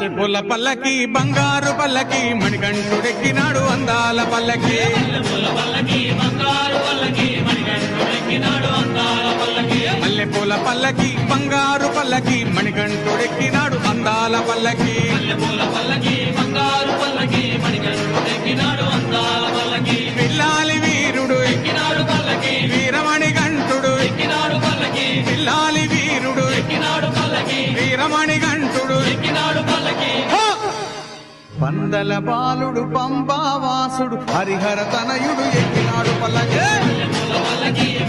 మల్లెపూల పల్లకి బంగారు పల్లకి మణికంఠుడెక్కినాడు అందాల పల్లకి మల్లెపూల పల్లకి బంగారు పల్లకి మణికంఠుడెక్కినాడు అందాల పల్లకి పిల్లాలి వీరుడు ఎక్కినాడు పల్లకి వీరమణికంఠుడు ఎక్కినాడు పల్లకి పిల్లాలి వీరుడు ఎక్కినాడు పల్లకి వీరమణికంఠుడు ఎక్కినాడు పల్లకి పందల బాలుడు పంబావాసుడు హరిహర తనయుడు ఎక్కినాడు పల్లకి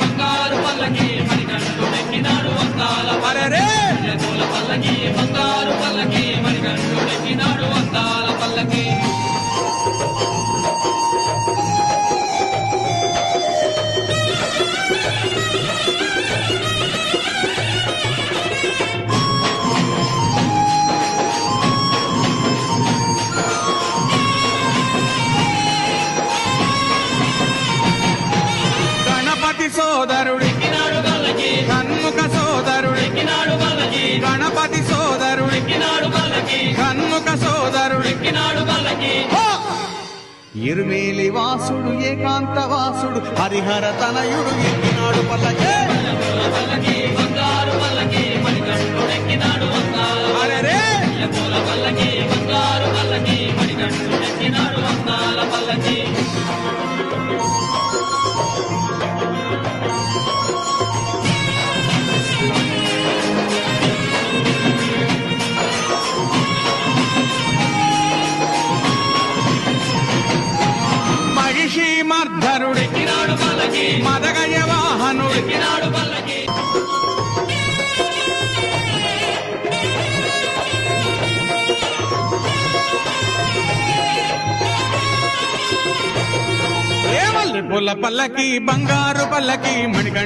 బంగారు పల్లకి మణికంఠుడు ఎక్కినాడు అందాల పల్లకి బంగారు పల్లకి మణికంఠుడు ఎక్కినాడు అందాల పల్లకి సోదరుడు కన్ముఖ సోదరుడు గణపతి సోదరుడు కన్ముఖ సోదరుడు ఇరుమేలి వాసుడు ఏకాంత వాసుడు హరిహర తనయుడు ఎక్కినాడు పల్లకి అరే మర్ధనుడు మదగజ వాహనుడు మల్లెపూల పల్లకి బంగారు పల్లకి మణికంఠ